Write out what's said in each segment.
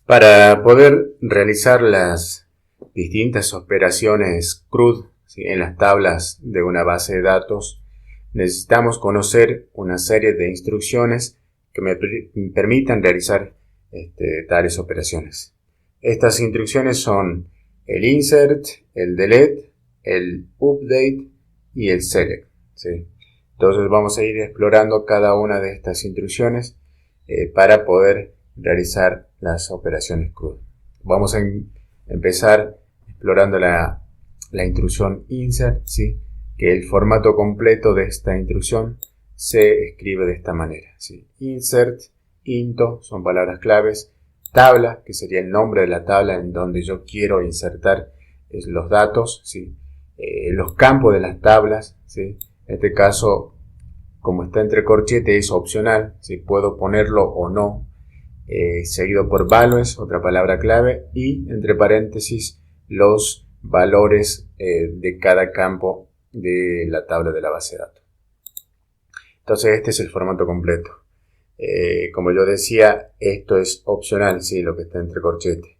Para poder realizar las distintas operaciones CRUD, ¿sí?, en las tablas de una base de datos, necesitamos conocer una serie de instrucciones que me permitan realizar tales operaciones. Estas instrucciones son el insert, el delete, el update y el select, ¿sí? Entonces vamos a ir explorando cada una de estas instrucciones para poder realizar las operaciones CRUD. Vamos a empezar explorando la instrucción insert, ¿sí?, que el formato completo de esta instrucción se escribe de esta manera, ¿sí? Insert, into, son palabras claves, tabla, que sería el nombre de la tabla en donde yo quiero insertar los datos, ¿sí? Los campos de las tablas, ¿sí? En este caso, como está entre corchetes, es opcional, ¿sí?, puedo ponerlo o no, seguido por values, otra palabra clave, y entre paréntesis los valores de cada campo de la tabla de la base de datos. Entonces este es el formato completo. Como yo decía, esto es opcional, ¿sí?, lo que está entre corchetes.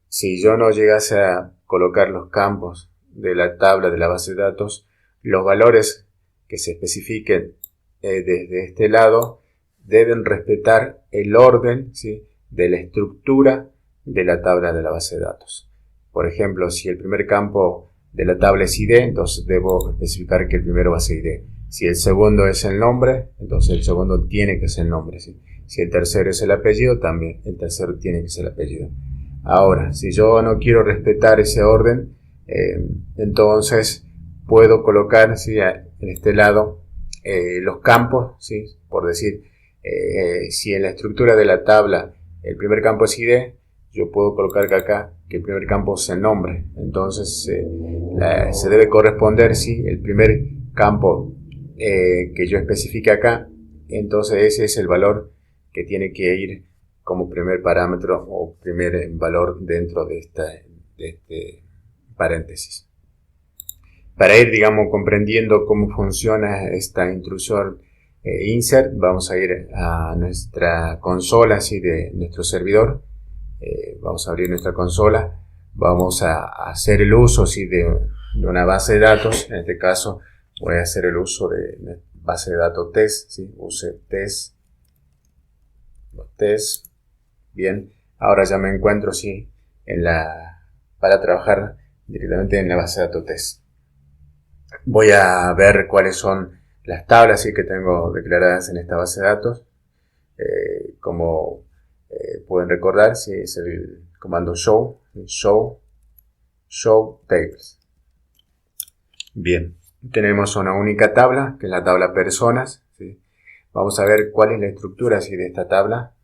Si yo no llegase a colocar los campos de la tabla de la base de datos, los valores que se especifiquen desde este lado deben respetar el orden, ¿sí?, de la estructura de la tabla de la base de datos. Por ejemplo, si el primer campo de la tabla es ID, entonces debo especificar que el primero va a ser ID. Si el segundo es el nombre, entonces el segundo tiene que ser el nombre, ¿sí? Si el tercero es el apellido, también el tercero tiene que ser el apellido. Ahora, si yo no quiero respetar ese orden, entonces puedo colocar, ¿sí?, en este lado los campos, ¿sí?, por decir, si en la estructura de la tabla el primer campo es ID, yo puedo colocar acá que el primer campo es el nombre. Entonces se debe corresponder, ¿sí?, el primer campo que yo especifique acá, entonces ese es el valor que tiene que ir como primer parámetro o primer valor dentro de este paréntesis. Para ir, digamos, comprendiendo cómo funciona esta instrucción insert, vamos a ir a nuestra consola, ¿sí?, de nuestro servidor. Vamos a abrir nuestra consola. Vamos a hacer el uso, ¿sí?, de una base de datos. En este caso voy a hacer el uso de base de datos test, ¿sí? Use test. Bien, ahora ya me encuentro, ¿sí?, para trabajar directamente en la base de datos test. Voy a ver cuáles son las tablas, ¿sí?, que tengo declaradas en esta base de datos. Como pueden recordar, ¿sí?, es el comando show tables. Bien, tenemos una única tabla, que es la tabla personas, ¿sí? Vamos a ver cuál es la estructura, ¿sí?, de esta tabla,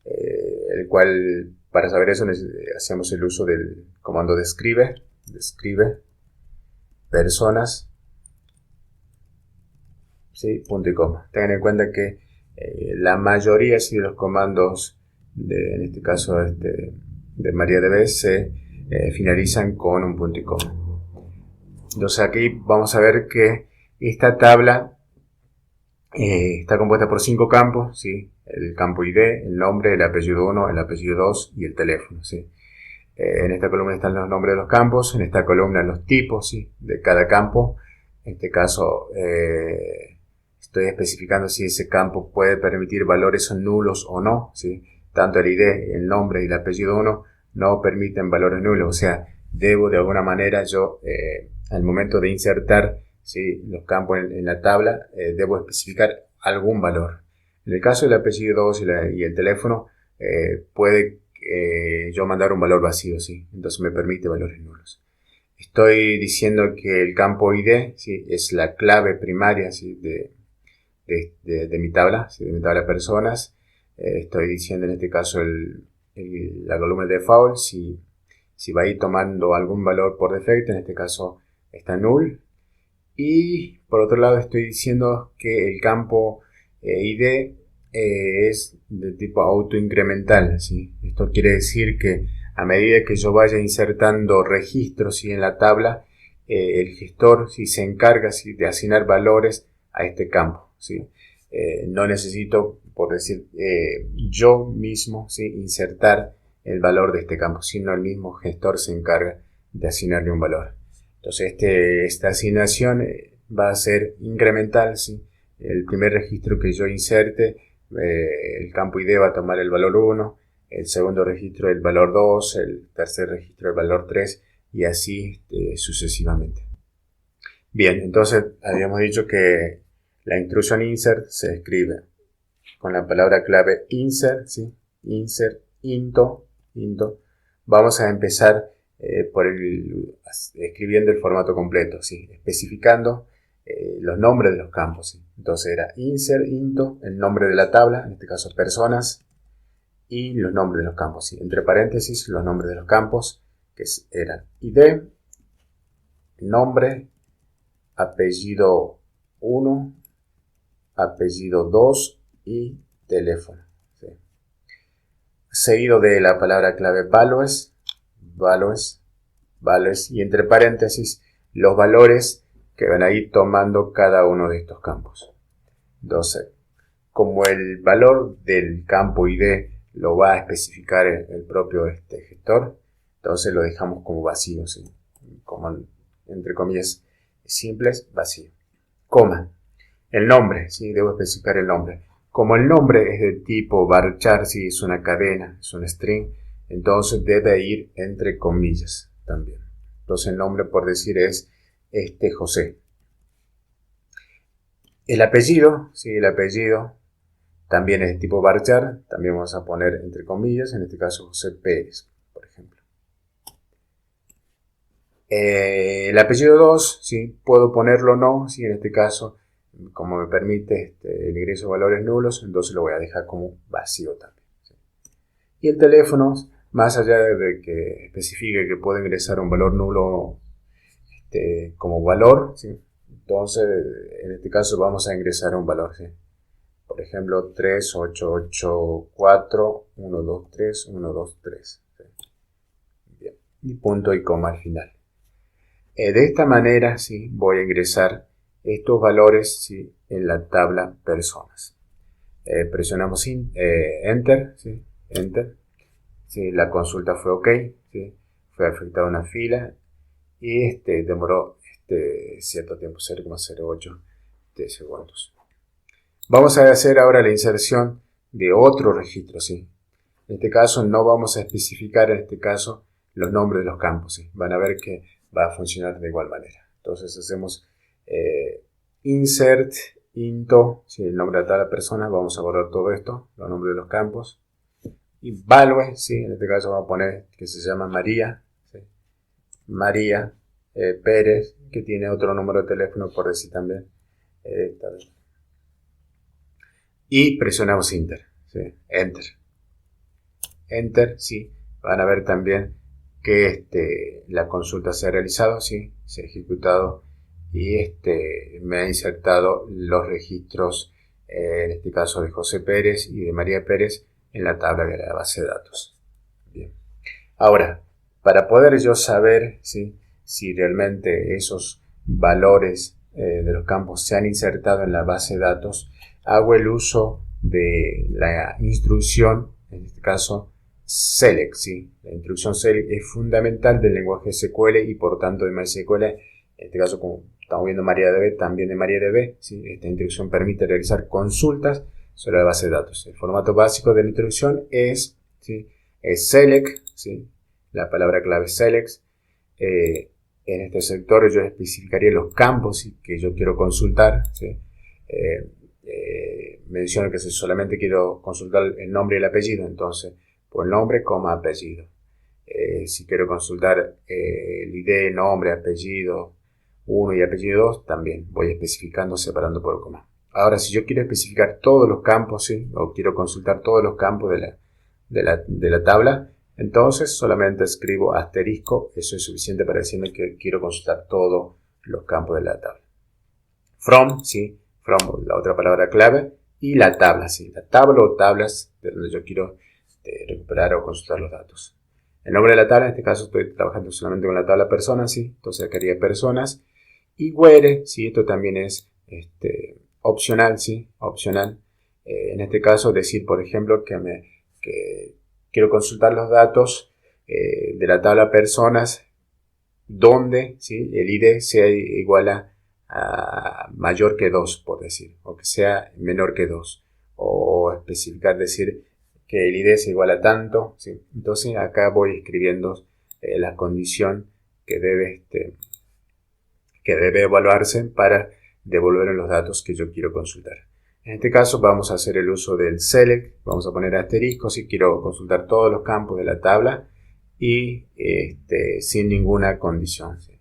el cual, para saber eso, hacemos el uso del comando describe personas, ¿sí?, punto y coma. Tengan en cuenta que la mayoría, ¿sí?, de los comandos, en este caso de MariaDB, se finalizan con un punto y coma. Entonces aquí vamos a ver que esta tabla está compuesta por 5 campos, ¿sí? El campo ID, el nombre, el apellido 1, el apellido 2 y el teléfono, ¿sí? En esta columna están los nombres de los campos, en esta columna los tipos, ¿sí?, de cada campo. En este caso estoy especificando si ese campo puede permitir valores nulos o no, ¿sí? Tanto el ID, el nombre y el apellido 1 no permiten valores nulos, o sea, debo de alguna manera yo, al momento de insertar, ¿sí?, los campos en la tabla, debo especificar algún valor. En el caso del apellido 2 y el teléfono, puede yo mandar un valor vacío, ¿sí? Entonces me permite valores nulos. Estoy diciendo que el campo ID, ¿sí?, es la clave primaria, ¿sí?, de mi tabla, ¿sí?, de mi tabla de personas. Estoy diciendo en este caso la columna de default, si va a ir tomando algún valor por defecto, en este caso está null. Y por otro lado estoy diciendo que el campo ID es de tipo autoincremental, ¿sí? Esto quiere decir que a medida que yo vaya insertando registros, ¿sí?, en la tabla, el gestor, ¿sí?, se encarga, ¿sí?, de asignar valores a este campo, ¿sí? No necesito, por decir, yo mismo, ¿sí?, insertar el valor de este campo, sino el mismo gestor se encarga de asignarle un valor. Entonces esta asignación va a ser incremental, ¿sí? El primer registro que yo inserte, el campo ID va a tomar el valor 1, el segundo registro el valor 2, el tercer registro el valor 3 y así sucesivamente. Bien, entonces habíamos dicho que la instrucción insert se escribe con la palabra clave insert, ¿sí? Insert, into. Vamos a empezar escribiendo el formato completo, ¿sí? Especificando los nombres de los campos, ¿sí? Entonces era insert, into, el nombre de la tabla, en este caso personas, y los nombres de los campos, ¿sí? Entre paréntesis los nombres de los campos, que eran ID, nombre, apellido 1, apellido 2 y teléfono, ¿sí? Seguido de la palabra clave values, y entre paréntesis los valores que van a ir tomando cada uno de estos campos. Entonces, como el valor del campo ID lo va a especificar el propio gestor, entonces lo dejamos como vacío, ¿sí? Como entre comillas simples, vacío. Coma. El nombre, ¿sí? Debo especificar el nombre. Como el nombre es de tipo varchar, ¿sí? Es una cadena, es un string, entonces debe ir entre comillas también. Entonces el nombre, por decir, es José. El apellido, ¿sí? El apellido también es de tipo varchar, también vamos a poner entre comillas, en este caso José Pérez, por ejemplo. El apellido 2, ¿sí? Puedo ponerlo o no, ¿sí? En este caso, como me permite el ingreso de valores nulos, entonces lo voy a dejar como vacío también, ¿sí? Y el teléfono, más allá de que especifique que puedo ingresar un valor nulo como valor, ¿sí? Entonces en este caso vamos a ingresar un valor, ¿sí? Por ejemplo, 3884123123, ¿sí? Bien. Y punto y coma al final. De esta manera, ¿sí? Voy a ingresar estos valores, ¿sí? En la tabla personas. Presionamos Enter, ¿sí? Enter. ¿Sí? La consulta fue OK, ¿sí? Fue afectada una fila y demoró cierto tiempo, 0,08 segundos. Vamos a hacer ahora la inserción de otro registro, ¿sí? En este caso no vamos a especificar los nombres de los campos, ¿sí? Van a ver que va a funcionar de igual manera. Entonces hacemos insert, into, ¿sí? El nombre de la persona, vamos a borrar todo esto, los nombres de los campos. Y value, ¿sí? En este caso vamos a poner que se llama María, ¿sí? María Pérez, que tiene otro número de teléfono por decir también. Y presionamos Enter, ¿sí? Enter, sí. Van a ver también que la consulta se ha realizado, sí, se ha ejecutado y me ha insertado los registros, en este caso de José Pérez y de María Pérez, en la tabla de la base de datos. Bien. Ahora, para poder yo saber, ¿sí? Si realmente esos valores de los campos se han insertado en la base de datos, hago el uso de la instrucción, en este caso select, ¿sí? La instrucción select es fundamental del lenguaje SQL y por tanto de MySQL. En este caso, como estamos viendo MariaDB, también de MariaDB, ¿sí? Esta instrucción permite realizar consultas sobre la base de datos. El formato básico de la instrucción es, ¿sí? Es select, ¿sí? La palabra clave select. En este sector yo especificaría los campos que yo quiero consultar, ¿sí? Menciono que si solamente quiero consultar el nombre y el apellido, entonces por nombre, coma, apellido. Si quiero consultar el ID, nombre, apellido 1 y apellido 2, también voy especificando separando por coma. Ahora, si yo quiero especificar todos los campos, ¿sí? O quiero consultar todos los campos de la tabla, entonces solamente escribo asterisco, eso es suficiente para decirme que quiero consultar todos los campos de la tabla. From, ¿sí? From, la otra palabra clave, y la tabla, ¿sí? La tabla o tablas de donde yo quiero recuperar o consultar los datos. El nombre de la tabla, en este caso estoy trabajando solamente con la tabla personas, ¿sí? Entonces acá haría personas. Y where, ¿sí? Esto también es opcional, ¿sí? Opcional. En este caso decir, por ejemplo, que quiero consultar los datos de la tabla personas donde, ¿sí?, el ID sea igual a mayor que 2, por decir, o que sea menor que 2, o especificar, decir que el ID es igual a tanto, ¿sí? Entonces acá voy escribiendo la condición que debe evaluarse para devolver los datos que yo quiero consultar. En este caso vamos a hacer el uso del select, vamos a poner asterisco si quiero consultar todos los campos de la tabla y sin ninguna condición, ¿sí?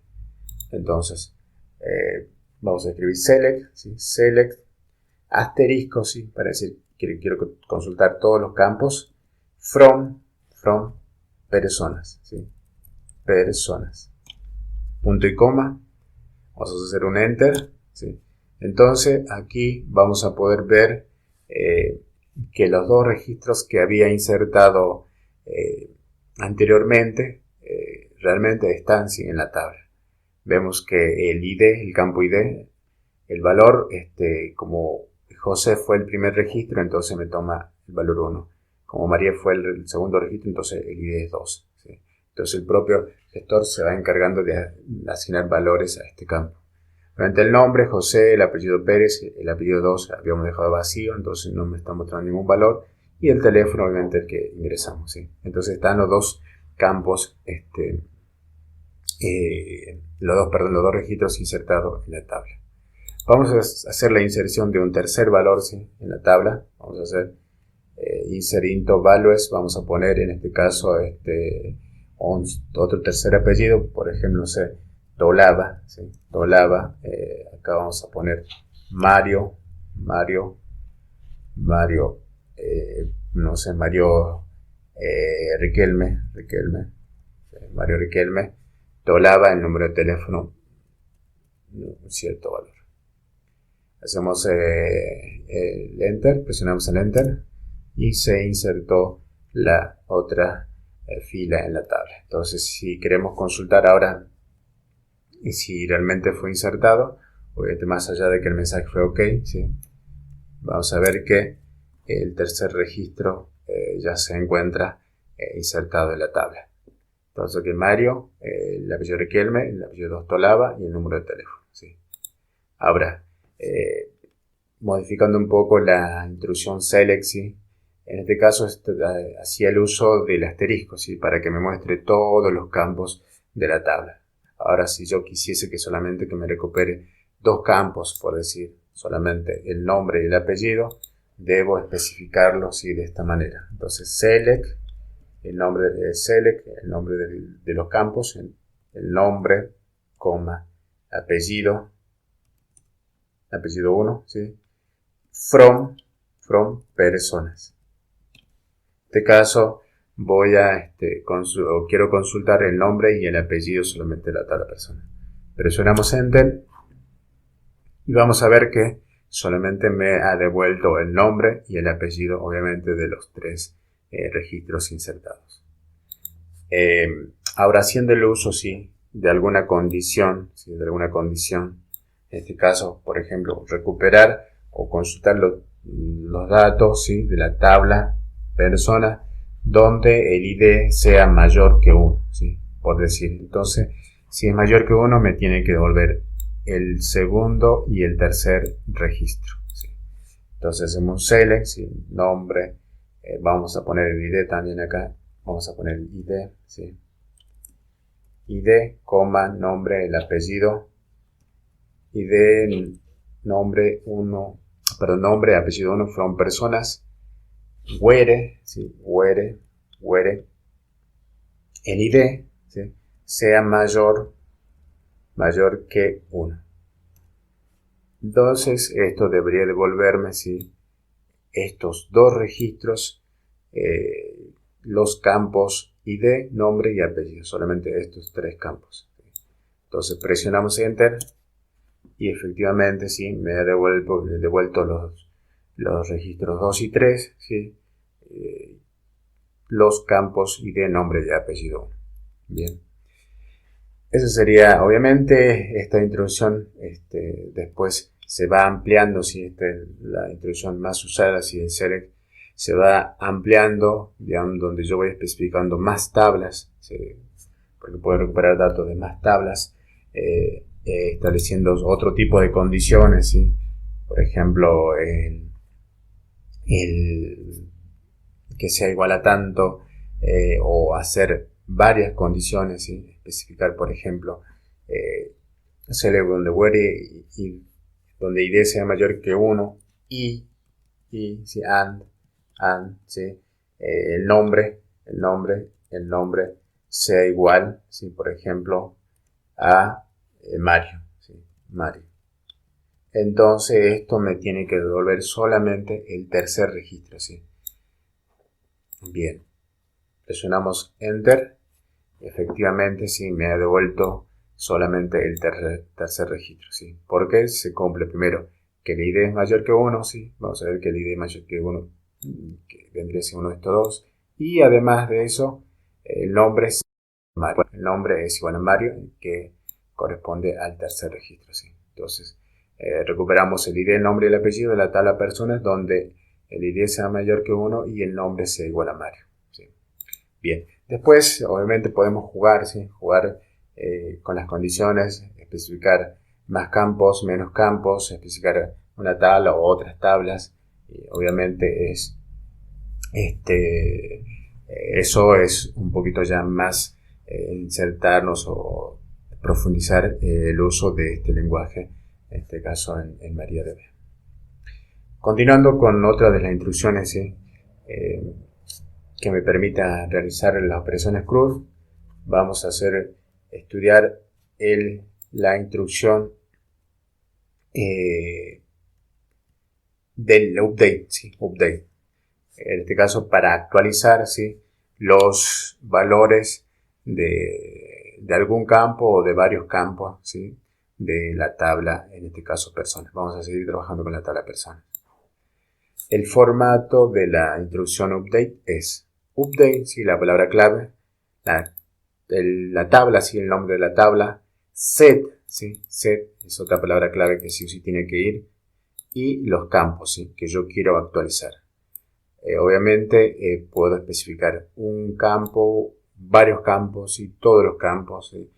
Entonces vamos a escribir select, ¿sí?, select asterisco, ¿sí?, para decir que quiero consultar todos los campos from personas, ¿sí?, personas, punto y coma. Vamos a hacer un enter, ¿sí? Entonces aquí vamos a poder ver que los dos registros que había insertado anteriormente realmente están, ¿sí?, en la tabla. Vemos que el ID, el campo ID, el valor, como José fue el primer registro, entonces me toma el valor 1. Como María fue el segundo registro, entonces el ID es 2, ¿sí? Entonces el propio gestor se va encargando de asignar valores a este campo. Durante el nombre, José, el apellido Pérez, el apellido 2 habíamos dejado vacío, entonces no me está mostrando ningún valor. Y el teléfono, obviamente, el que ingresamos, ¿sí? Entonces están los dos campos, los dos registros insertados en la tabla. Vamos a hacer la inserción de un tercer valor, ¿sí?, en la tabla. Vamos a hacer insert into values. Vamos a poner en este caso otro tercer apellido, por ejemplo, no sé, Dolaba, ¿sí?, Dolaba. Acá vamos a poner Mario, no sé, Mario Riquelme, Mario Riquelme. Dolaba, el número de teléfono, un cierto valor. Hacemos el enter, presionamos el enter y se insertó la otra fila en la tabla. Entonces, si queremos consultar ahora y si realmente fue insertado, obviamente más allá de que el mensaje fue OK, ¿sí?, vamos a ver que el tercer registro ya se encuentra insertado en la tabla. Entonces, que Mario, el apellido Riquelme, el apellido Dostolava y el número de teléfono, ¿sí? Ahora, modificando un poco la instrucción select, ¿sí?, en este caso hacía el uso del asterisco, ¿sí?, para que me muestre todos los campos de la tabla. Ahora, si yo quisiese que solamente me recupere dos campos, por decir, solamente el nombre y el apellido, debo especificarlo, ¿sí?, de esta manera. Entonces, select, el nombre de select, el nombre de los campos, el nombre, coma, apellido 1, ¿sí?, from personas. En este caso voy a quiero consultar el nombre y el apellido solamente de la tabla persona. Presionamos enter y vamos a ver que solamente me ha devuelto el nombre y el apellido, obviamente, de los tres registros insertados. Ahora, haciendo el uso, ¿sí?, de alguna condición, ¿sí?, de alguna condición, en este caso, por ejemplo, recuperar o consultar los datos, ¿sí?, de la tabla persona donde el ID sea mayor que 1, ¿sí?, por decir. Entonces, si es mayor que 1, me tiene que devolver el segundo y el tercer registro, ¿sí? Entonces hacemos select, ¿sí?, nombre, vamos a poner el ID también acá, vamos a poner el ID, ¿sí?, ID, coma, nombre, el apellido, ID, nombre, apellido 1, from personas, where, ¿sí?, where el ID, ¿sí?, sea mayor que 1. Entonces, esto debería devolverme, ¿sí?, estos dos registros, los campos ID, nombre y apellido, solamente estos tres campos. Entonces presionamos enter y efectivamente, ¿sí?, me ha devuelto los registros 2 y 3, ¿sí?, los campos ID, nombre y apellido. Bien. Eso sería, obviamente, esta introducción después se va ampliando, si esta es la introducción más usada, si el select se va ampliando, digamos, donde yo voy especificando más tablas, ¿sí? Porque puedo recuperar datos de más tablas, estableciendo otro tipo de condiciones, ¿sí? Por ejemplo, el que sea igual a tanto, o hacer varias condiciones, ¿sí? Especificar, por ejemplo, select donde donde id sea mayor que 1 ¿sí? ¿sí? El nombre sea igual, ¿sí? Por ejemplo, a Mario, ¿sí? Mario. Entonces esto me tiene que devolver solamente el tercer registro, ¿sí? Bien, presionamos Enter. Efectivamente, sí, me ha devuelto solamente el tercer registro, ¿sí? Porque se cumple primero que el ID es mayor que 1, ¿sí? Vamos a ver que el ID es mayor que 1, que vendría a ser uno de estos dos. Y además de eso, el nombre es Mario. El nombre es igual a Mario, que corresponde al tercer registro, ¿sí? Entonces, recuperamos el ID, el nombre y el apellido de la tabla personas, donde el ID sea mayor que 1 y el nombre sea igual a Mario, ¿sí? Bien, después obviamente podemos jugar, ¿sí? Jugar con las condiciones, especificar más campos, menos campos, especificar una tabla o otras tablas. Y obviamente eso es un poquito ya más insertarnos o profundizar el uso de este lenguaje, en este caso en MariaDB. Continuando con otra de las instrucciones, ¿sí? Que me permita realizar las operaciones CRUD, vamos a estudiar la instrucción del update, ¿sí? Update. En este caso, para actualizar, ¿sí? Los valores de algún campo o de varios campos, ¿sí? De la tabla, en este caso personas. Vamos a seguir trabajando con la tabla personas. El formato de la instrucción update es update, ¿sí? La palabra clave, la tabla, ¿sí? El nombre de la tabla, set, ¿sí? Set es otra palabra clave que sí o sí tiene que ir, y los campos, ¿sí? Que yo quiero actualizar. Obviamente puedo especificar un campo, varios campos y todos los campos, ¿sí?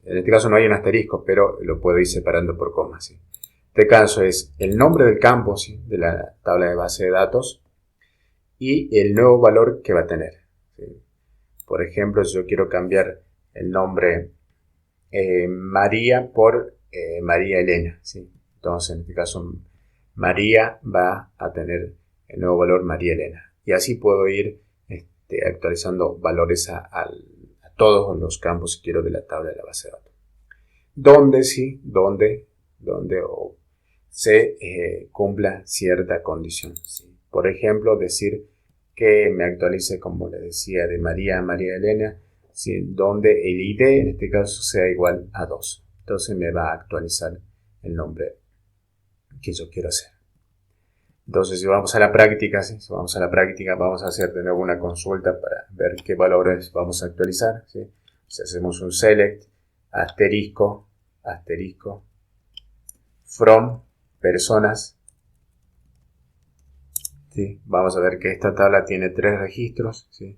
En este caso no hay un asterisco, pero lo puedo ir separando por comas, ¿sí? Este caso es el nombre del campo, ¿sí? De la tabla de base de datos y el nuevo valor que va a tener, ¿sí? Por ejemplo, si yo quiero cambiar el nombre María por María Elena, ¿sí? Entonces, en este caso, María va a tener el nuevo valor María Elena. Y así puedo ir actualizando valores a todos los campos, si quiero, de la tabla de la base de datos. Donde se cumpla cierta condición, ¿sí? Por ejemplo, decir que me actualice, como le decía, de María a María Elena, ¿sí? Donde el ID en este caso sea igual a 2. Entonces me va a actualizar el nombre que yo quiero hacer. Entonces, si vamos a la práctica, ¿sí? Si vamos a la práctica, vamos a hacer de nuevo una consulta para ver qué valores vamos a actualizar, ¿sí? Si hacemos un select, asterisco, from personas, ¿sí? Vamos a ver que esta tabla tiene 3 registros, ¿sí?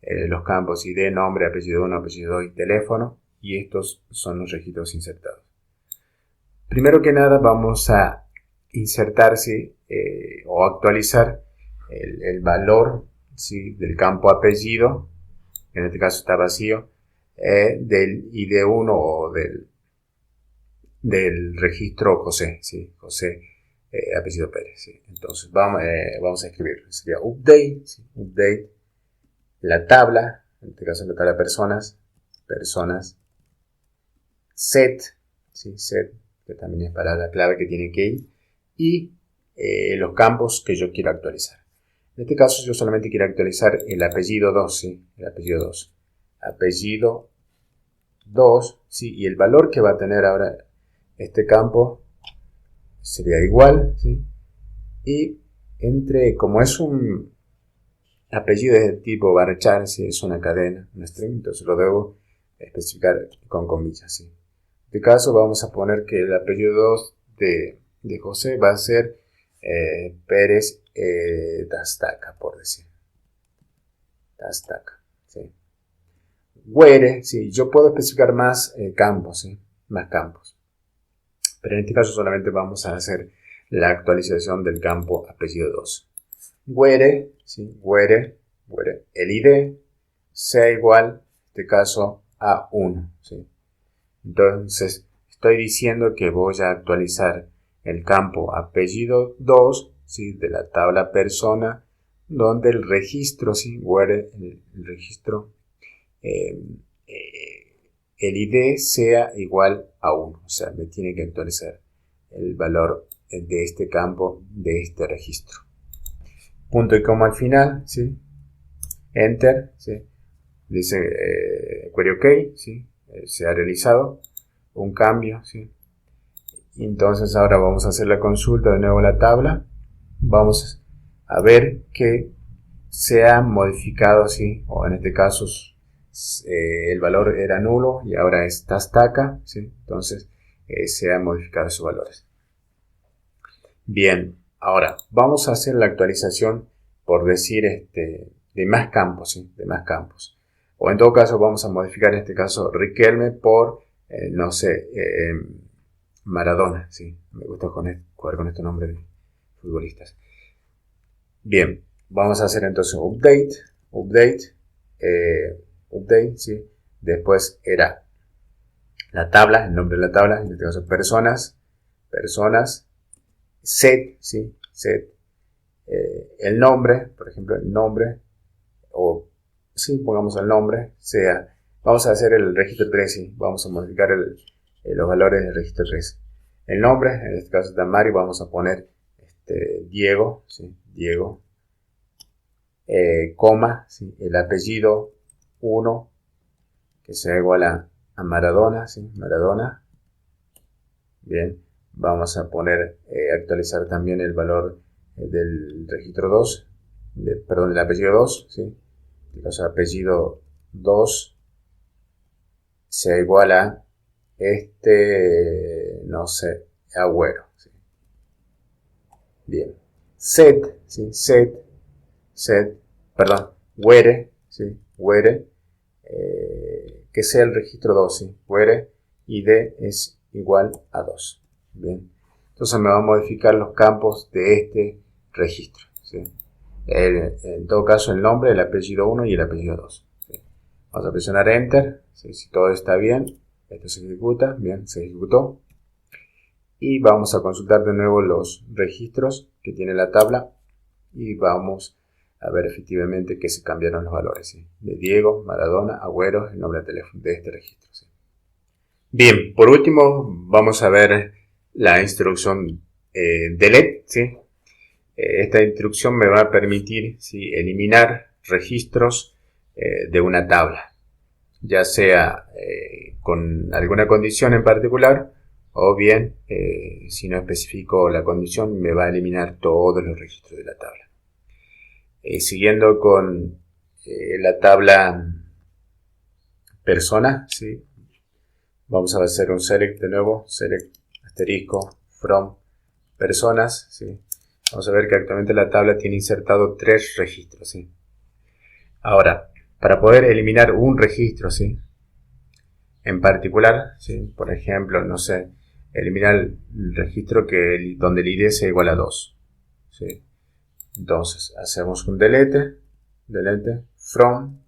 Los campos ID, nombre, apellido 1, apellido 2 y teléfono, y estos son los registros insertados. Primero que nada vamos a insertar, ¿sí? O actualizar el valor, ¿sí? Del campo apellido, en este caso está vacío, del ID1 o del registro José, ¿sí? José, apellido Pérez, ¿sí? Entonces vamos a escribir, sería update, ¿sí? Update, la tabla, en este caso la tabla personas, set, ¿sí? Set, que también es para la clave que tiene que ir, y los campos que yo quiero actualizar. En este caso yo solamente quiero actualizar el apellido 2, ¿sí? El apellido 2. Apellido 2, ¿sí? Y el valor que va a tener ahora este campo sería igual, ¿sí? Y como es un apellido de tipo varchar, ¿sí? Es una cadena, un string, entonces lo debo especificar con comillas, ¿sí? En este caso vamos a poner que el apellido 2 de José va a ser Pérez destaca, por decir. Destaca, ¿sí? Where, ¿sí? Yo puedo especificar más campos, ¿sí? Más campos. Pero en este caso solamente vamos a hacer la actualización del campo apellido 2. Where, ¿sí? Where, el ID sea igual, en este caso, a 1, ¿sí? Entonces, estoy diciendo que voy a actualizar el campo apellido 2, ¿sí? De la tabla persona, donde el registro, ¿sí? Where, el registro, el ID sea igual a 1. O sea, me tiene que actualizar el valor de este campo, de este registro. Punto y coma al final, ¿sí? Enter, ¿sí? Dice query OK, ¿sí? Se ha realizado un cambio, ¿sí? Entonces ahora vamos a hacer la consulta de nuevo a la tabla. Vamos a ver que se ha modificado, ¿sí? O en este caso el valor era nulo y ahora es destaca, ¿sí? Entonces se han modificado sus valores. Bien, ahora vamos a hacer la actualización, por decir, de más campos, ¿sí? De más campos. O en todo caso vamos a modificar en este caso Riquelme por, no sé, Maradona, ¿sí? Me gusta jugar con estos nombres de futbolistas. Bien, vamos a hacer entonces update, ¿sí? Después era la tabla, el nombre de la tabla, en este caso personas, set, ¿sí? Set, el nombre, por ejemplo, el nombre, o sí, pongamos el nombre, sea, vamos a hacer el registro 3, ¿sí? Vamos a modificar los valores del registro 3. El nombre, en este caso de Mario, vamos a poner Diego, ¿sí? Diego, coma, ¿sí? El apellido 1, que sea igual a Maradona, ¿sí? Maradona. Bien, vamos a poner, actualizar también el valor del registro 2, perdón, del apellido 2, ¿sí? Entonces, apellido 2 sea igual a no sé, Agüero, ¿sí? Bien, set, ¿sí? Set, perdón, where, ¿sí? Where, que sea el registro 2, ¿sí? Where ID es igual a 2. Bien, entonces me va a modificar los campos de este registro, ¿sí? En todo caso el nombre, el apellido 1 y el apellido 2, ¿sí? Vamos a presionar Enter, ¿sí? Si todo está bien, esto se ejecuta, bien, se ejecutó. Y vamos a consultar de nuevo los registros que tiene la tabla y vamos a ver efectivamente que se cambiaron los valores, ¿sí? De Diego, Maradona, Agüero, el nombre de teléfono de este registro, ¿sí? Bien, por último vamos a ver la instrucción delete, ¿sí? Esta instrucción me va a permitir, ¿sí? Eliminar registros de una tabla, ya sea con alguna condición en particular, o bien, si no especifico la condición, me va a eliminar todos los registros de la tabla. Siguiendo con la tabla persona, ¿sí? Vamos a hacer un select de nuevo, select asterisco from personas, ¿sí? Vamos a ver que actualmente la tabla tiene insertado 3 registros, ¿sí? Ahora, para poder eliminar un registro, ¿sí? En particular, ¿sí? Por ejemplo, no sé, eliminar el registro donde el ID sea igual a 2, ¿sí? Entonces, hacemos un delete from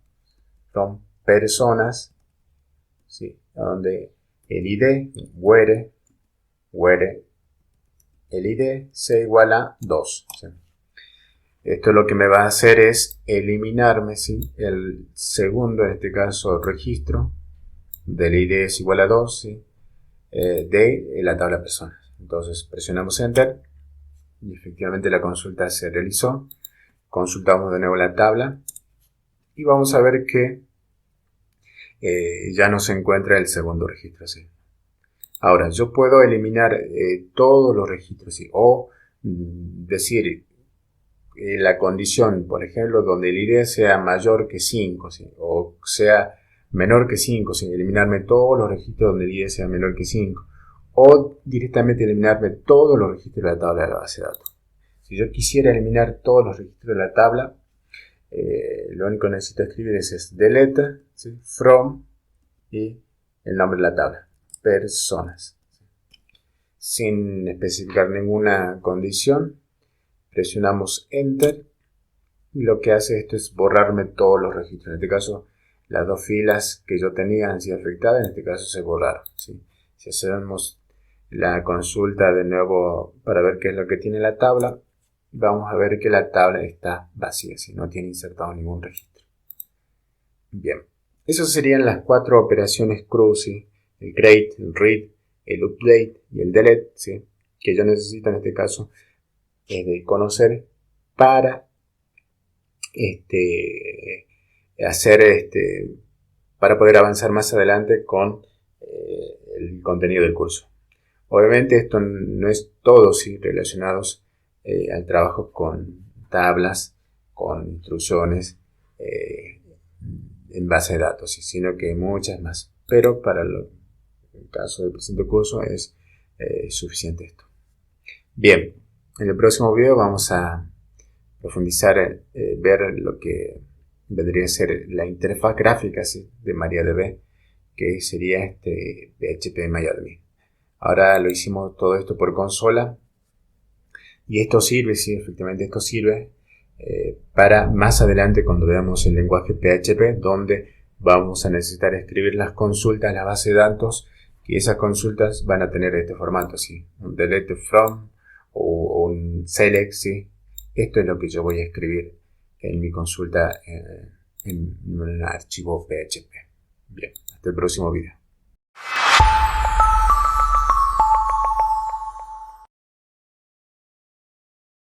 personas, ¿sí? Donde el ID, where el ID sea igual a 2, ¿sí? Esto lo que me va a hacer es eliminarme, ¿sí? El segundo, en este caso, registro del ID es igual a 2, ¿sí? De la tabla personas. Entonces presionamos Enter y efectivamente la consulta se realizó. Consultamos de nuevo la tabla y vamos a ver que ya no se encuentra el segundo registro, ¿sí? Ahora, yo puedo eliminar todos los registros, ¿sí? O decir la condición, por ejemplo, donde el ID sea mayor que 5, ¿sí? O sea menor que 5, ¿sí? Eliminarme todos los registros donde el ID sea menor que 5. O directamente eliminarme todos los registros de la tabla de la base de datos. Si yo quisiera eliminar todos los registros de la tabla, lo único que necesito escribir es delete, ¿sí? From y el nombre de la tabla, personas. Sin especificar ninguna condición, presionamos Enter y lo que hace esto es borrarme todos los registros. En este caso, las dos filas que yo tenía han sido afectadas, en este caso se borraron, ¿sí? Si hacemos la consulta de nuevo para ver qué es lo que tiene la tabla, vamos a ver que la tabla está vacía, ¿sí? No tiene insertado ningún registro. Bien, esas serían las 4 operaciones CRUD, ¿sí? El create, el read, el update y el delete, ¿sí? Que yo necesito en este caso de conocer para para poder avanzar más adelante con el contenido del curso. Obviamente esto no es todo, ¿sí? Relacionados al trabajo con tablas, con instrucciones en base de datos, ¿sí? Sino que muchas más. Pero para el caso del presente curso es suficiente esto. Bien, en el próximo video vamos a profundizar, ver lo que vendría a ser la interfaz gráfica, ¿sí? De MariaDB, que sería PHP MyAdmin. Ahora lo hicimos todo esto por consola y esto sirve, sí, efectivamente esto sirve para más adelante cuando veamos el lenguaje PHP, donde vamos a necesitar escribir las consultas a la base de datos, y esas consultas van a tener este formato, ¿sí? Un delete from o un select, ¿sí? Esto es lo que yo voy a escribir en mi consulta en un archivo PHP. Bien, hasta el próximo video.